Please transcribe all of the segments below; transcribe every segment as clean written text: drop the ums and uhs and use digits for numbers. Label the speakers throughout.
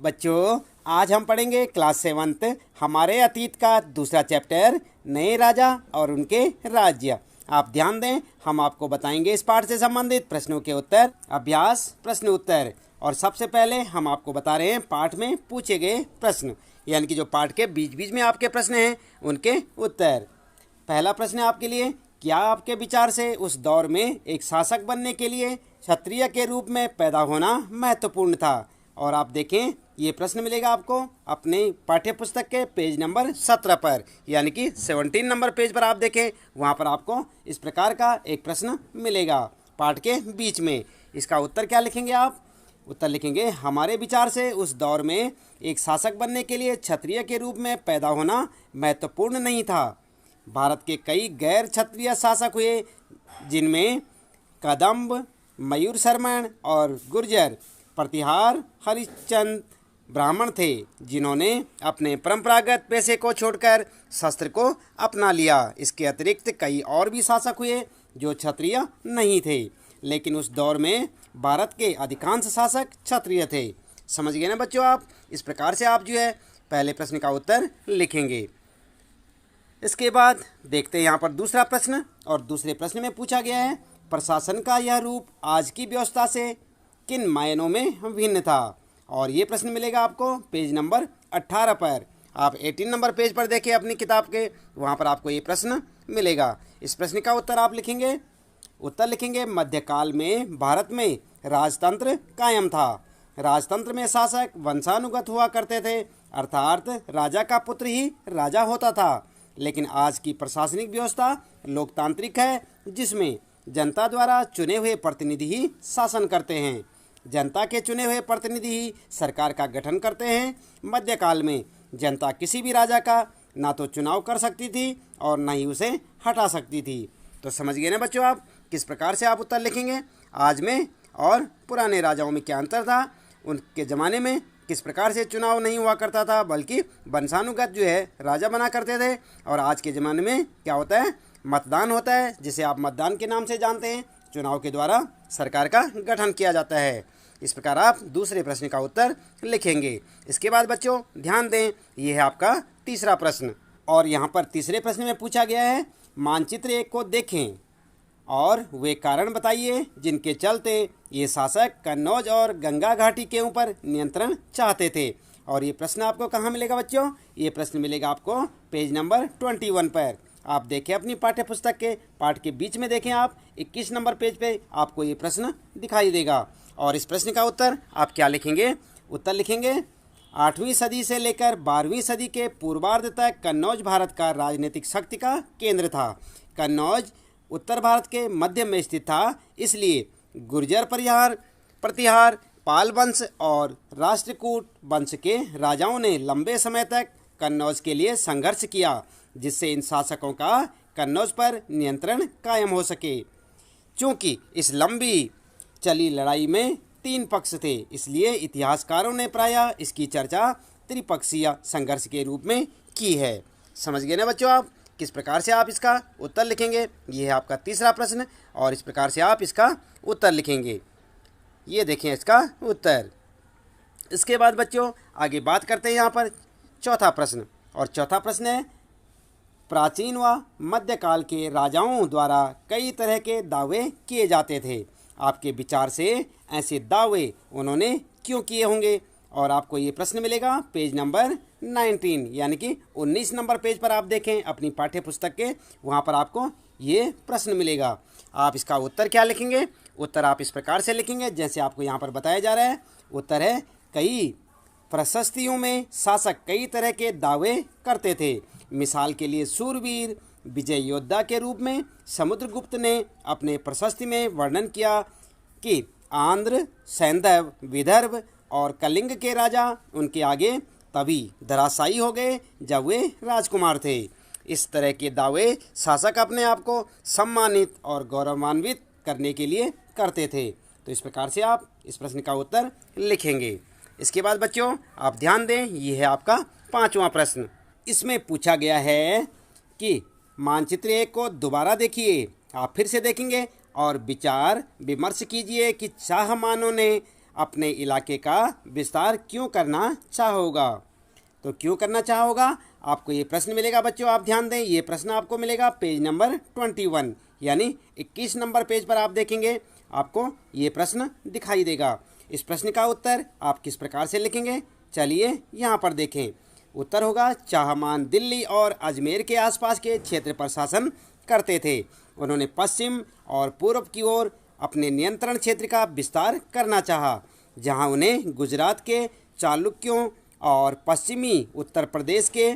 Speaker 1: बच्चों, आज हम पढ़ेंगे क्लास 7th हमारे अतीत का दूसरा चैप्टर नए राजा और उनके राज्य। आप ध्यान दें, हम आपको बताएंगे इस पाठ से संबंधित प्रश्नों के उत्तर, अभ्यास प्रश्न उत्तर। और सबसे पहले हम आपको बता रहे हैं पाठ में पूछे गए प्रश्न, यानी कि जो पाठ के बीच बीच में आपके प्रश्न हैं उनके उत्तर। पहला प्रश्न है आपके लिए, क्या आपके विचार से उस दौर में एक शासक बनने के लिए क्षत्रिय के रूप में पैदा होना महत्वपूर्ण था? और आप देखें, ये प्रश्न मिलेगा आपको अपने पाठ्य पुस्तक के पेज नंबर 17 पर, यानी कि 17 नंबर पेज पर आप देखें, वहाँ पर आपको इस प्रकार का एक प्रश्न मिलेगा पाठ के बीच में। इसका उत्तर क्या लिखेंगे आप? उत्तर लिखेंगे, हमारे विचार से उस दौर में एक शासक बनने के लिए क्षत्रिय के रूप में पैदा होना महत्वपूर्ण नहीं था। भारत के कई गैर क्षत्रिय शासक हुए, जिनमें कदम्ब, मयूर शर्मण और गुर्जर प्रतिहार हरिश्चंद्र ब्राह्मण थे, जिन्होंने अपने परंपरागत पेशे को छोड़कर शस्त्र को अपना लिया। इसके अतिरिक्त कई और भी शासक हुए जो क्षत्रिय नहीं थे, लेकिन उस दौर में भारत के अधिकांश शासक क्षत्रिय थे। समझ गए ना बच्चों आप? इस प्रकार से आप जो है पहले प्रश्न का उत्तर लिखेंगे। इसके बाद देखते हैं यहाँ पर दूसरा प्रश्न, और दूसरे प्रश्न में पूछा गया है, प्रशासन का यह रूप आज की व्यवस्था से किन मायनों में भिन्न था? और ये प्रश्न मिलेगा आपको पेज नंबर 18 पर। आप 18 नंबर पेज पर देखिए अपनी किताब के, वहाँ पर आपको ये प्रश्न मिलेगा। इस प्रश्न का उत्तर आप लिखेंगे। उत्तर लिखेंगे, मध्यकाल में भारत में राजतंत्र कायम था। राजतंत्र में शासक वंशानुगत हुआ करते थे, अर्थात राजा का पुत्र ही राजा होता था। लेकिन आज की प्रशासनिक व्यवस्था लोकतांत्रिक है, जिसमें जनता द्वारा चुने हुए प्रतिनिधि ही शासन करते हैं। जनता के चुने हुए प्रतिनिधि ही सरकार का गठन करते हैं। मध्यकाल में जनता किसी भी राजा का ना तो चुनाव कर सकती थी और ना ही उसे हटा सकती थी। तो समझ गए ना बच्चों आप किस प्रकार से आप उत्तर लिखेंगे? आज में और पुराने राजाओं में क्या अंतर था? उनके ज़माने में किस प्रकार से चुनाव नहीं हुआ करता था, बल्कि वंशानुगत जो है राजा बना करते थे। और आज के ज़माने में क्या होता है? मतदान होता है, जिसे आप मतदान के नाम से जानते हैं। चुनाव के द्वारा सरकार का गठन किया जाता है। इस प्रकार आप दूसरे प्रश्न का उत्तर लिखेंगे। इसके बाद बच्चों ध्यान दें, ये है आपका तीसरा प्रश्न, और यहाँ पर तीसरे प्रश्न में पूछा गया है, मानचित्र 1 को देखें और वे कारण बताइए जिनके चलते ये शासक कन्नौज और गंगा घाटी के ऊपर नियंत्रण चाहते थे। और ये प्रश्न आपको कहाँ मिलेगा बच्चों? ये प्रश्न मिलेगा आपको पेज नंबर 21 पर। आप देखें अपनी पाठ्य पुस्तक के पाठ के बीच में देखें, आप 21 नंबर पेज पे आपको ये प्रश्न दिखाई देगा। और इस प्रश्न का उत्तर आप क्या लिखेंगे? उत्तर लिखेंगे, 8वीं सदी से लेकर 12वीं सदी के पूर्वार्ध तक कन्नौज भारत का राजनीतिक शक्ति का केंद्र था। कन्नौज उत्तर भारत के मध्य में स्थित था, इसलिए गुर्जर प्रतिहार पाल वंश और राष्ट्रकूट वंश के राजाओं ने लंबे समय तक कन्नौज के लिए संघर्ष किया, जिससे इन शासकों का कन्नौज पर नियंत्रण कायम हो सके। चूँकि इस लंबी चली लड़ाई में 3 पक्ष थे, इसलिए इतिहासकारों ने प्रायः इसकी चर्चा त्रिपक्षीय संघर्ष के रूप में की है। समझ गए ना बच्चों आप किस प्रकार से आप इसका उत्तर लिखेंगे? ये है आपका तीसरा प्रश्न, और इस प्रकार से आप इसका उत्तर लिखेंगे। ये देखें इसका उत्तर। इसके बाद बच्चों आगे बात करते हैं यहाँ पर चौथा प्रश्न, और चौथा प्रश्न है, प्राचीन व मध्यकाल के राजाओं द्वारा कई तरह के दावे किए जाते थे। आपके विचार से ऐसे दावे उन्होंने क्यों किए होंगे? और आपको ये प्रश्न मिलेगा पेज नंबर 19, यानी कि 19 नंबर पेज पर। आप देखें अपनी पाठ्य पुस्तक के, वहाँ पर आपको ये प्रश्न मिलेगा। आप इसका उत्तर क्या लिखेंगे? उत्तर आप इस प्रकार से लिखेंगे जैसे आपको यहाँ पर बताया जा रहा है। उत्तर है, कई प्रशस्तियों में शासक कई तरह के दावे करते थे। मिसाल के लिए शूरवीर विजय योद्धा के रूप में समुद्रगुप्त ने अपने प्रशस्ति में वर्णन किया कि आंध्र, सैंधव, विदर्भ और कलिंग के राजा उनके आगे तभी धराशायी हो गए जब वे राजकुमार थे। इस तरह के दावे शासक अपने आप को सम्मानित और गौरवान्वित करने के लिए करते थे। तो इस प्रकार से आप इस प्रश्न का उत्तर लिखेंगे। इसके बाद बच्चों आप ध्यान दें, ये है आपका 5वां प्रश्न। इसमें पूछा गया है कि मानचित्र 1 को दोबारा देखिए। आप फिर से देखेंगे और विचार विमर्श कीजिए कि चाहमानों ने अपने इलाके का विस्तार क्यों करना चाहोगा। तो क्यों करना चाहोगा, आपको ये प्रश्न मिलेगा बच्चों। आप ध्यान दें, ये प्रश्न आपको मिलेगा पेज नंबर 21 यानी 21 नंबर पेज पर आप देखेंगे, आपको ये प्रश्न दिखाई देगा। इस प्रश्न का उत्तर आप किस प्रकार से लिखेंगे, चलिए यहाँ पर देखें। उत्तर होगा, चाहमान दिल्ली और अजमेर के आसपास के क्षेत्र पर शासन करते थे। उन्होंने पश्चिम और पूर्व की ओर अपने नियंत्रण क्षेत्र का विस्तार करना चाहा, जहां उन्हें गुजरात के चालुक्यों और पश्चिमी उत्तर प्रदेश के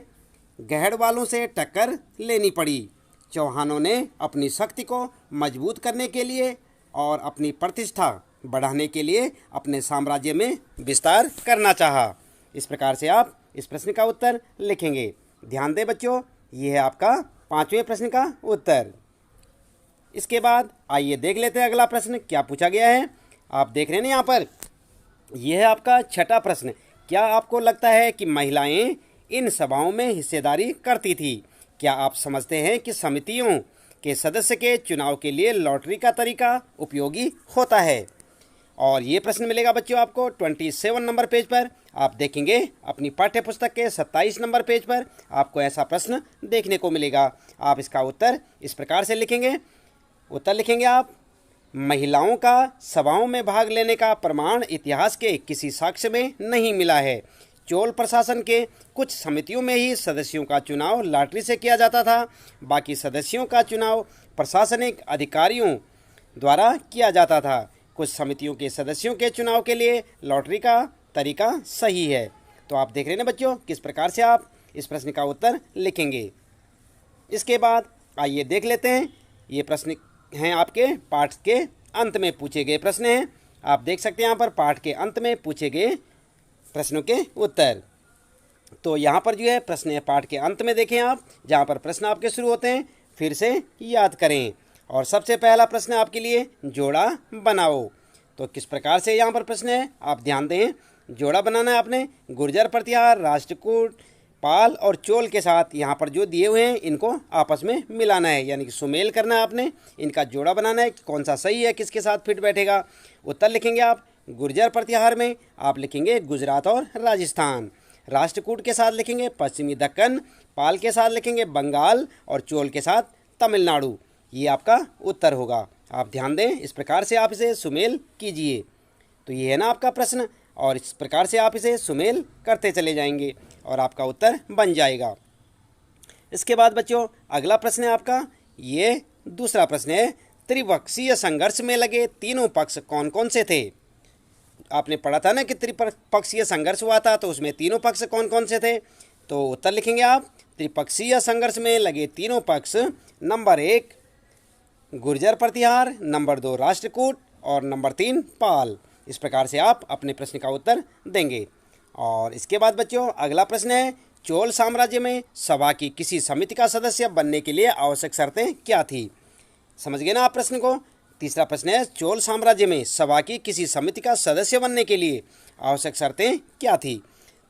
Speaker 1: गहड़वालों से टक्कर लेनी पड़ी। चौहानों ने अपनी शक्ति को मजबूत करने के लिए और अपनी प्रतिष्ठा बढ़ाने के लिए अपने साम्राज्य में विस्तार करना चाहा। इस प्रकार से आप इस प्रश्न का उत्तर लिखेंगे। ध्यान दें बच्चों, ये है आपका 5वें प्रश्न का उत्तर। इसके बाद आइए देख लेते हैं अगला प्रश्न क्या पूछा गया है। आप देख रहे हैं यहाँ पर, यह है आपका 6वां प्रश्न। क्या आपको लगता है कि महिलाएं इन सभाओं में हिस्सेदारी करती थी? क्या आप समझते हैं कि समितियों के सदस्य के चुनाव के लिए लॉटरी का तरीका उपयोगी होता है? और ये प्रश्न मिलेगा बच्चों आपको 27 नंबर पेज पर। आप देखेंगे अपनी पाठ्य पुस्तक के 27 नंबर पेज पर आपको ऐसा प्रश्न देखने को मिलेगा। आप इसका उत्तर इस प्रकार से लिखेंगे। उत्तर लिखेंगे आप, महिलाओं का सभाओं में भाग लेने का प्रमाण इतिहास के किसी साक्ष्य में नहीं मिला है। चोल प्रशासन के कुछ समितियों में ही सदस्यों का चुनाव लॉटरी से किया जाता था, बाकी सदस्यों का चुनाव प्रशासनिक अधिकारियों द्वारा किया जाता था। कुछ समितियों के सदस्यों के चुनाव के लिए लॉटरी का तरीका सही है। तो आप देख रहे हैं बच्चों किस प्रकार से आप इस प्रश्न का उत्तर लिखेंगे। इसके बाद आइए देख लेते हैं, ये प्रश्न हैं आपके पाठ के अंत में पूछे गए प्रश्न हैं। आप देख सकते हैं यहाँ पर पाठ के अंत में पूछे गए प्रश्नों के उत्तर। तो यहाँ पर जो है प्रश्न है पाठ के अंत में, देखें आप जहाँ पर प्रश्न आपके शुरू होते हैं, फिर से याद करें। और सबसे पहला प्रश्न आपके लिए, जोड़ा बनाओ। तो किस प्रकार से यहाँ पर प्रश्न है, आप ध्यान दें। जोड़ा बनाना है आपने गुर्जर प्रतिहार, राष्ट्रकूट, पाल और चोल के साथ यहाँ पर जो दिए हुए हैं इनको आपस में मिलाना है, यानी कि सुमेल करना है आपने, इनका जोड़ा बनाना है कि कौन सा सही है, किसके साथ फिट बैठेगा। उत्तर लिखेंगे आप गुर्जर प्रतिहार में आप लिखेंगे गुजरात और राजस्थान, राष्ट्रकूट के साथ लिखेंगे पश्चिमी दक्कन, पाल के साथ लिखेंगे बंगाल और चोल के साथ तमिलनाडु। ये आपका उत्तर होगा। आप ध्यान दें, इस प्रकार से आप इसे सुमेल कीजिए। तो ये है ना आपका प्रश्न, और इस प्रकार से आप इसे सुमेल करते चले जाएंगे और आपका उत्तर बन जाएगा। इसके बाद बच्चों अगला प्रश्न है आपका, ये दूसरा प्रश्न है, त्रिपक्षीय संघर्ष में लगे तीनों पक्ष कौन कौन से थे? आपने पढ़ा था ना कि त्रिपक्षीय संघर्ष हुआ था, तो उसमें तीनों पक्ष कौन कौन से थे? तो उत्तर लिखेंगे आप, त्रिपक्षीय संघर्ष में लगे तीनों पक्ष, नंबर 1 गुर्जर प्रतिहार, नंबर 2 राष्ट्रकूट और नंबर 3 पाल। इस प्रकार से आप अपने प्रश्न का उत्तर देंगे। और इसके बाद बच्चों अगला प्रश्न है, चोल साम्राज्य में सभा की किसी समिति का सदस्य बनने के लिए आवश्यक शर्तें क्या थी? समझ गए ना आप प्रश्न को। तीसरा प्रश्न है, चोल साम्राज्य में सभा की किसी समिति का सदस्य बनने के लिए आवश्यक शर्तें क्या थी?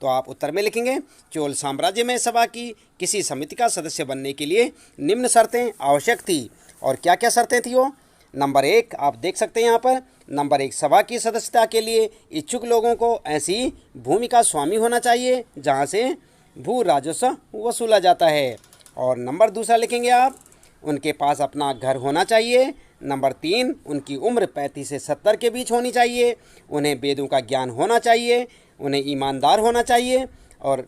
Speaker 1: तो आप उत्तर में लिखेंगे, चोल साम्राज्य में सभा की किसी समिति का सदस्य बनने के लिए निम्न शर्तें आवश्यक थी। और क्या क्या शर्तें थी वो? नंबर 1 आप देख सकते हैं यहाँ पर, नंबर 1 सभा की सदस्यता के लिए इच्छुक लोगों को ऐसी भूमि का स्वामी होना चाहिए जहाँ से भू राजस्व वसूला जाता है। और नंबर 2 लिखेंगे आप, उनके पास अपना घर होना चाहिए। नंबर 3 उनकी उम्र 35 से 70 के बीच होनी चाहिए। उन्हें वेदों का ज्ञान होना चाहिए। उन्हें ईमानदार होना चाहिए और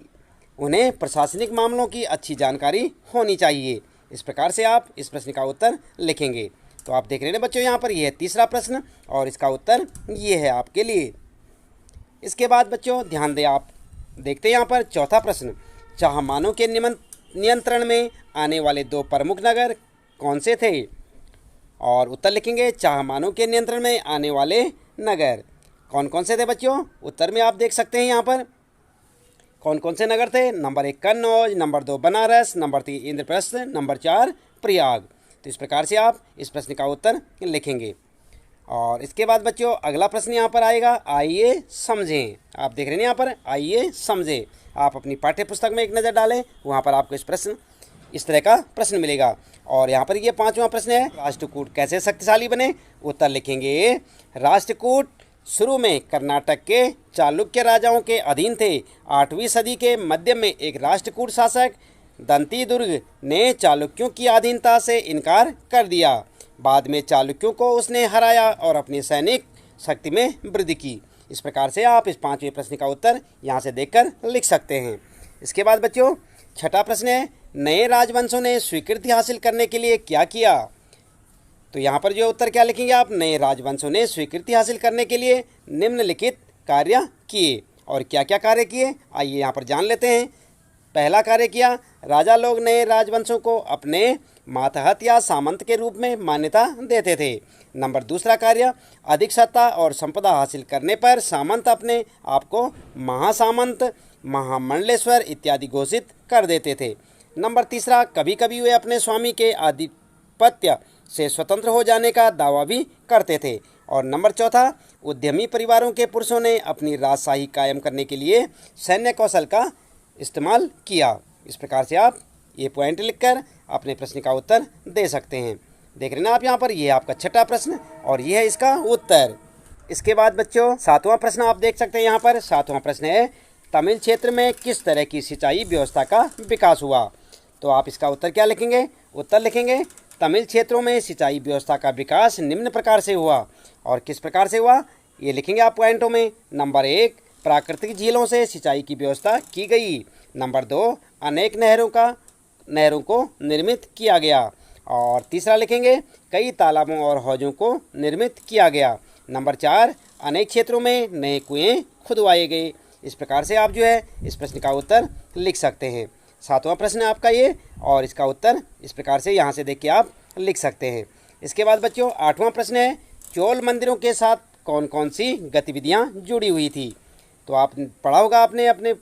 Speaker 1: उन्हें प्रशासनिक मामलों की अच्छी जानकारी होनी चाहिए। इस प्रकार से आप इस प्रश्न का उत्तर लिखेंगे। तो आप देख रहे हैं बच्चों यहाँ पर यह है तीसरा प्रश्न और इसका उत्तर ये है आपके लिए। इसके बाद बच्चों ध्यान दें, आप देखते हैं यहाँ पर चौथा प्रश्न, चाहमानों के नियंत्रण में आने वाले 2 प्रमुख नगर कौन से थे? और उत्तर लिखेंगे, चाहमानों के नियंत्रण में आने वाले नगर कौन कौन से थे बच्चों? उत्तर में आप देख सकते हैं यहाँ पर कौन कौन से नगर थे। Number 1 Kannauj, number 2 Banaras, number 3 Indraprastha, number 4 Prayag. तो इस प्रकार से आप इस प्रश्न का उत्तर लिखेंगे। और इसके बाद बच्चों अगला प्रश्न यहाँ पर आएगा, आइए समझें। आप देख रहे हैं यहाँ पर आइए समझें। आप अपनी पाठ्य पुस्तक में एक नज़र डालें, वहाँ पर आपको इस तरह का प्रश्न मिलेगा। और यहाँ पर ये 5वां प्रश्न है, राष्ट्रकूट कैसे शक्तिशाली बने? उत्तर लिखेंगे, राष्ट्रकूट शुरू में कर्नाटक के चालुक्य राजाओं के अधीन थे। 8वीं सदी के मध्य में एक राष्ट्रकूट शासक दंतीदुर्ग ने चालुक्यों की अधीनता से इनकार कर दिया। बाद में चालुक्यों को उसने हराया और अपनी सैनिक शक्ति में वृद्धि की। इस प्रकार से आप इस 5वें प्रश्न का उत्तर यहाँ से देखकर लिख सकते हैं। इसके बाद बच्चों छठा प्रश्न है, नए राजवंशों ने स्वीकृति हासिल करने के लिए क्या किया? तो यहाँ पर जो उत्तर क्या लिखेंगे आप, नए राजवंशों ने स्वीकृति हासिल करने के लिए निम्नलिखित कार्य किए। और क्या क्या कार्य किए आइए यहाँ पर जान लेते हैं। पहला कार्य किया, राजा लोग नए राजवंशों को अपने मातहत या सामंत के रूप में मान्यता देते थे। नंबर दूसरा कार्य, अधिक सत्ता और संपदा हासिल करने पर सामंत अपने आप को महासामंत, महामंडलेश्वर इत्यादि घोषित कर देते थे। नंबर तीसरा, कभी कभी वे अपने स्वामी के आधिपत्य से स्वतंत्र हो जाने का दावा भी करते थे। और नंबर चौथा, उद्यमी परिवारों के पुरुषों ने अपनी राजशाही कायम करने के लिए सैन्य कौशल का इस्तेमाल किया। इस प्रकार से आप ये पॉइंट लिखकर अपने प्रश्न का उत्तर दे सकते हैं। देख रहे हैं आप यहाँ पर, ये आपका छठा प्रश्न और ये है इसका उत्तर। इसके बाद बच्चों 7वां प्रश्न आप देख सकते हैं यहाँ पर। 7वां प्रश्न है, तमिल क्षेत्र में किस तरह की सिंचाई व्यवस्था का विकास हुआ? तो आप इसका उत्तर क्या लिखेंगे? उत्तर लिखेंगे, तमिल क्षेत्रों में सिंचाई व्यवस्था का विकास निम्न प्रकार से हुआ। और किस प्रकार से हुआ ये लिखेंगे आप पॉइंटों में। नंबर 1, प्राकृतिक झीलों से सिंचाई की व्यवस्था की गई। नंबर 2, अनेक नहरों को निर्मित किया गया। और तीसरा लिखेंगे, कई तालाबों और हौजों को निर्मित किया गया। नंबर 4, अनेक क्षेत्रों में नए कुएं खुदवाए गए। इस प्रकार से आप जो है इस प्रश्न का उत्तर लिख सकते हैं। 7वां प्रश्न है आपका ये, और इसका उत्तर इस प्रकार से यहाँ से देख के आप लिख सकते हैं। इसके बाद बच्चों 8वां प्रश्न है, चोल मंदिरों के साथ कौन कौन सी गतिविधियाँ जुड़ी हुई थी? तो आप पढ़ा होगा, आपने अपने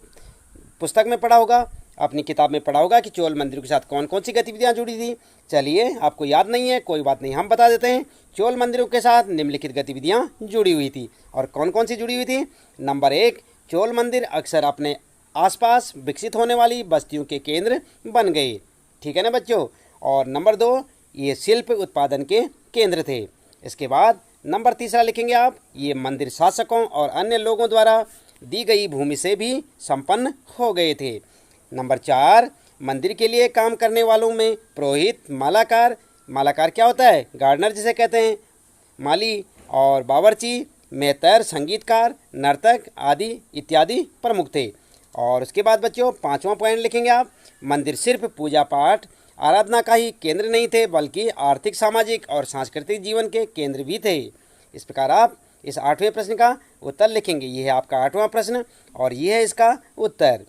Speaker 1: पुस्तक में पढ़ा होगा, अपनी किताब में पढ़ा होगा कि चोल मंदिरों के साथ कौन कौन सी गतिविधियाँ जुड़ी थी। चलिए, आपको याद नहीं है, कोई बात नहीं, हम बता देते हैं। चोल मंदिरों के साथ निम्नलिखित गतिविधियाँ जुड़ी हुई थी। और कौन कौन सी जुड़ी हुई थी? नंबर 1, चोल मंदिर अक्सर अपने आसपास विकसित होने वाली बस्तियों के केंद्र बन गए। ठीक है ना बच्चों। और नंबर 2, ये शिल्प उत्पादन के केंद्र थे। इसके बाद नंबर 3 लिखेंगे आप, ये मंदिर शासकों और अन्य लोगों द्वारा दी गई भूमि से भी संपन्न हो गए थे। नंबर 4, मंदिर के लिए काम करने वालों में पुरोहित, मालाकार क्या होता है? गार्डनर जिसे कहते हैं, माली और बावर्ची, मेहतर, संगीतकार, नर्तक आदि इत्यादि प्रमुख थे। और उसके बाद बच्चों 5वां पॉइंट लिखेंगे आप, मंदिर सिर्फ पूजा पाठ आराधना का ही केंद्र नहीं थे, बल्कि आर्थिक, सामाजिक और सांस्कृतिक जीवन के केंद्र भी थे। इस प्रकार आप इस 8वें प्रश्न का उत्तर लिखेंगे। ये है आपका 8वां प्रश्न और ये है इसका उत्तर।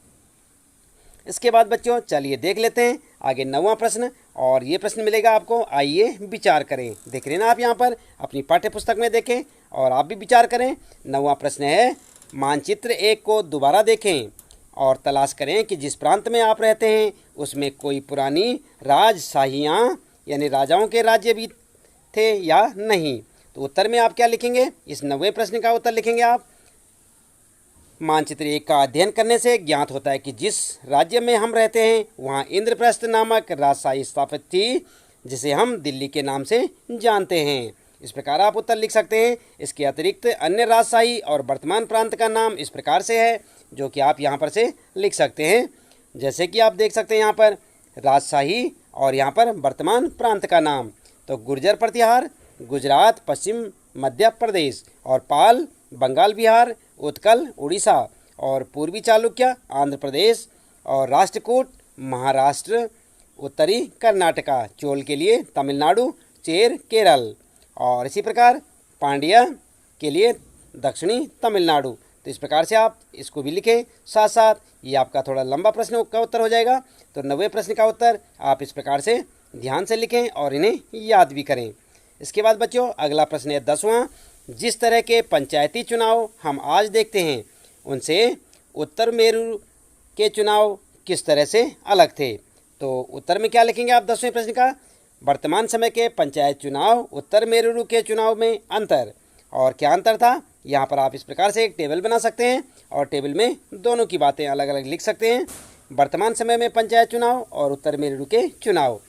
Speaker 1: इसके बाद बच्चों चलिए देख लेते हैं आगे 9वां प्रश्न, और ये प्रश्न मिलेगा आपको, आइए विचार करें। देख रहे हैं ना आप यहाँ पर, अपनी पाठ्य पुस्तक में देखें और आप भी विचार करें। 9वां प्रश्न है, मानचित्र 1 को दोबारा देखें और तलाश करें कि जिस प्रांत में आप रहते हैं उसमें कोई पुरानी राजशाहियाँ यानी राजाओं के राज्य भी थे या नहीं। तो उत्तर में आप क्या लिखेंगे? इस 9वें प्रश्न का उत्तर लिखेंगे आप, मानचित्र 1 का अध्ययन करने से ज्ञात होता है कि जिस राज्य में हम रहते हैं वहाँ इंद्रप्रस्थ नामक राजशाही स्थापित थी, जिसे हम दिल्ली के नाम से जानते हैं। इस प्रकार आप उत्तर लिख सकते हैं। इसके अतिरिक्त अन्य राजशाही और वर्तमान प्रांत का नाम इस प्रकार से है, जो कि आप यहाँ पर से लिख सकते हैं। जैसे कि आप देख सकते हैं यहाँ पर राजशाही और यहाँ पर वर्तमान प्रांत का नाम। तो गुर्जर प्रतिहार गुजरात, पश्चिम मध्य प्रदेश, और पाल बंगाल बिहार, उत्कल उड़ीसा, और पूर्वी चालुक्य आंध्र प्रदेश, और राष्ट्रकूट महाराष्ट्र, उत्तरी कर्नाटका, चोल के लिए तमिलनाडु, चेर केरल, और इसी प्रकार पांड्या के लिए दक्षिणी तमिलनाडु। तो इस प्रकार से आप इसको भी लिखें साथ साथ। ये आपका थोड़ा लंबा प्रश्न का उत्तर हो जाएगा। तो 9वें प्रश्न का उत्तर आप इस प्रकार से ध्यान से लिखें और इन्हें याद भी करें। इसके बाद बच्चों अगला प्रश्न है 10वां, जिस तरह के पंचायती चुनाव हम आज देखते हैं उनसे उत्तर मेरू के चुनाव किस तरह से अलग थे। तो उत्तर में क्या लिखेंगे आप 10वें प्रश्न का, वर्तमान समय के पंचायत चुनाव उत्तर मेरू के चुनाव में अंतर। और क्या अंतर था, यहाँ पर आप इस प्रकार से एक टेबल बना सकते हैं और टेबल में दोनों की बातें अलग अलग लिख सकते हैं। वर्तमान समय में पंचायत चुनाव और उत्तर मेरू के चुनाव।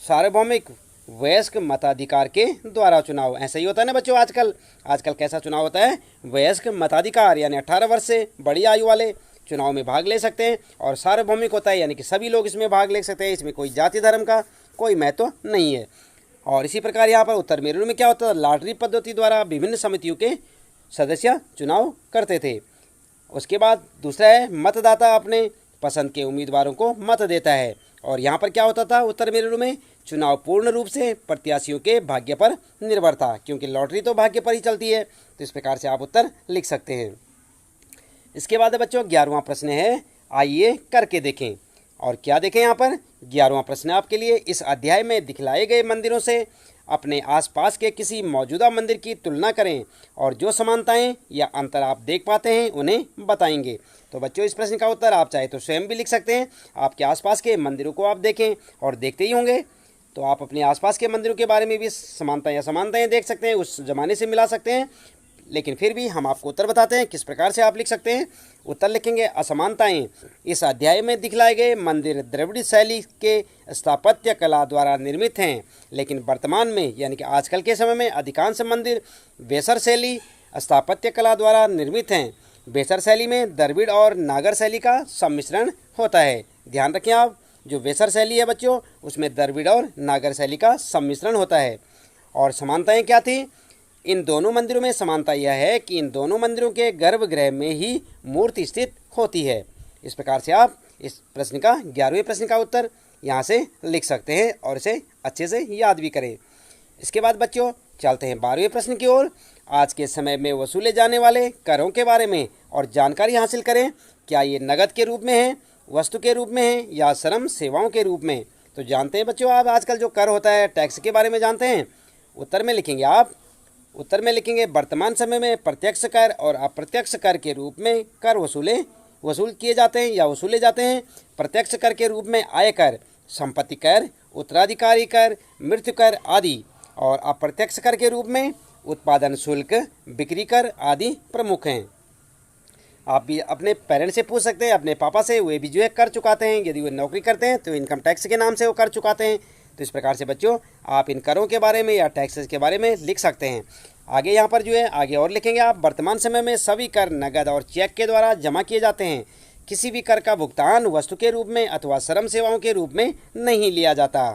Speaker 1: सार्वभौमिक वयस्क मताधिकार के द्वारा चुनाव। ऐसा ही होता है ना बच्चों, आजकल कैसा चुनाव होता है? वयस्क मताधिकार, यानी 18 वर्ष से बड़ी आयु वाले चुनाव में भाग ले सकते हैं और सार्वभौमिक होता है, यानी कि सभी लोग इसमें भाग ले सकते हैं। इसमें कोई जाति धर्म का कोई महत्व नहीं है। और इसी प्रकार यहाँ पर उत्तर मेरू में क्या होता है? लॉटरी पद्धति द्वारा विभिन्न समितियों के सदस्य चुनाव करते थे। उसके बाद दूसरा है मतदाता अपने पसंद के उम्मीदवारों को मत देता है। और यहाँ पर क्या होता था? उत्तर मेरू में चुनाव पूर्ण रूप से प्रत्याशियों के भाग्य पर निर्भर था, क्योंकि लॉटरी तो भाग्य पर ही चलती है। तो इस प्रकार से आप उत्तर लिख सकते हैं। इसके बाद बच्चों 11वां प्रश्न है, आइए करके देखें। और क्या देखें यहाँ पर? 11वां प्रश्न आपके लिए, इस अध्याय में दिखलाए गए मंदिरों से अपने आसपास के किसी मौजूदा मंदिर की तुलना करें और जो समानताएं या अंतर आप देख पाते हैं उन्हें बताएंगे। तो बच्चों इस प्रश्न का उत्तर आप चाहे तो स्वयं भी लिख सकते हैं। आपके आसपास के मंदिरों को आप देखें और देखते ही होंगे, तो आप अपने आसपास के मंदिरों के बारे में भी समानताएं देख सकते हैं, उस ज़माने से मिला सकते हैं। लेकिन फिर भी हम आपको उत्तर बताते हैं किस प्रकार से आप लिख सकते हैं। उत्तर लिखेंगे, असमानताएं, इस अध्याय में दिखलाए गए मंदिर द्रविड़ शैली के स्थापत्य कला द्वारा निर्मित हैं, लेकिन वर्तमान में यानी कि आजकल के समय में अधिकांश मंदिर वेसर शैली स्थापत्य कला द्वारा निर्मित हैं। वेसर शैली में द्रविड़ और नागर शैली का सम्मिश्रण होता है। ध्यान रखें आप, जो वेसर शैली है बच्चों, उसमें द्रविड़ और नागर शैली का सम्मिश्रण होता है। और समानताएं क्या थी? इन दोनों मंदिरों में समानता यह है कि इन दोनों मंदिरों के गर्भगृह में ही मूर्ति स्थित होती है। इस प्रकार से आप इस प्रश्न का 11वें प्रश्न का उत्तर यहाँ से लिख सकते हैं और इसे अच्छे से याद भी करें। इसके बाद बच्चों चलते हैं 12वें प्रश्न की ओर। आज के समय में वसूले जाने वाले करों के बारे में और जानकारी हासिल करें। क्या ये नगद के रूप में है, वस्तु के रूप में है या श्रम सेवाओं के रूप में? तो जानते हैं बच्चों आप आजकल जो कर होता है टैक्स के बारे में जानते हैं। उत्तर में लिखेंगे वर्तमान समय में प्रत्यक्ष कर और अप्रत्यक्ष कर के रूप में कर वसूल किए जाते हैं या वसूले जाते हैं। प्रत्यक्ष कर के रूप में आयकर, संपत्ति कर, उत्तराधिकारी कर, मृत्यु कर आदि, और अप्रत्यक्ष कर के रूप में उत्पादन शुल्क, बिक्री कर आदि प्रमुख हैं। आप भी अपने पेरेंट्स से पूछ सकते हैं, अपने पापा से, वे भी जो है कर चुकाते हैं। यदि वे नौकरी करते हैं तो इनकम टैक्स के नाम से वो कर चुकाते हैं। तो इस प्रकार से बच्चों आप इन करों के बारे में या टैक्सेस के बारे में लिख सकते हैं। आगे यहाँ पर जो है आगे और लिखेंगे आप, वर्तमान समय में सभी कर नगद और चेक के द्वारा जमा किए जाते हैं। किसी भी कर का भुगतान वस्तु के रूप में अथवा श्रम सेवाओं के रूप में नहीं लिया जाता।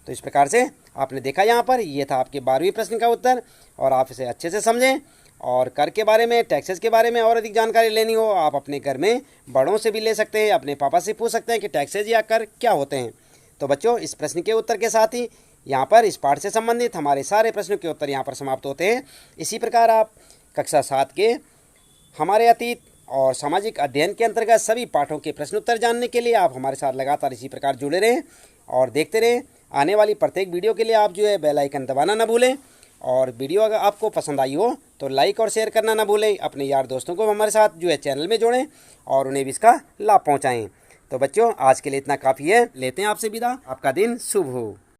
Speaker 1: तो इस प्रकार से आपने देखा, यहाँ पर ये था आपके 12वें प्रश्न का उत्तर। और आप इसे अच्छे से समझें और कर के बारे में, टैक्सेस के बारे में और अधिक जानकारी लेनी हो आप अपने घर में बड़ों से भी ले सकते हैं, अपने पापा से पूछ सकते हैं कि टैक्सेस या कर क्या होते हैं। तो बच्चों इस प्रश्न के उत्तर के साथ ही यहाँ पर इस पाठ से संबंधित हमारे सारे प्रश्नों के उत्तर यहाँ पर समाप्त होते हैं। इसी प्रकार आप कक्षा 7 के हमारे अतीत और सामाजिक अध्ययन के अंतर्गत सभी पाठों के प्रश्न उत्तर जानने के लिए आप हमारे साथ लगातार इसी प्रकार जुड़े रहें और देखते रहें। आने वाली प्रत्येक वीडियो के लिए आप जो है बेल आइकन दबाना ना भूलें। और वीडियो अगर आपको पसंद आई हो तो लाइक और शेयर करना ना भूलें। अपने यार दोस्तों को हमारे साथ जो है चैनल में जोड़ें और उन्हें भी इसका लाभ पहुँचाएँ। तो बच्चों आज के लिए इतना काफ़ी है, लेते हैं आपसे विदा। आपका दिन शुभ हो।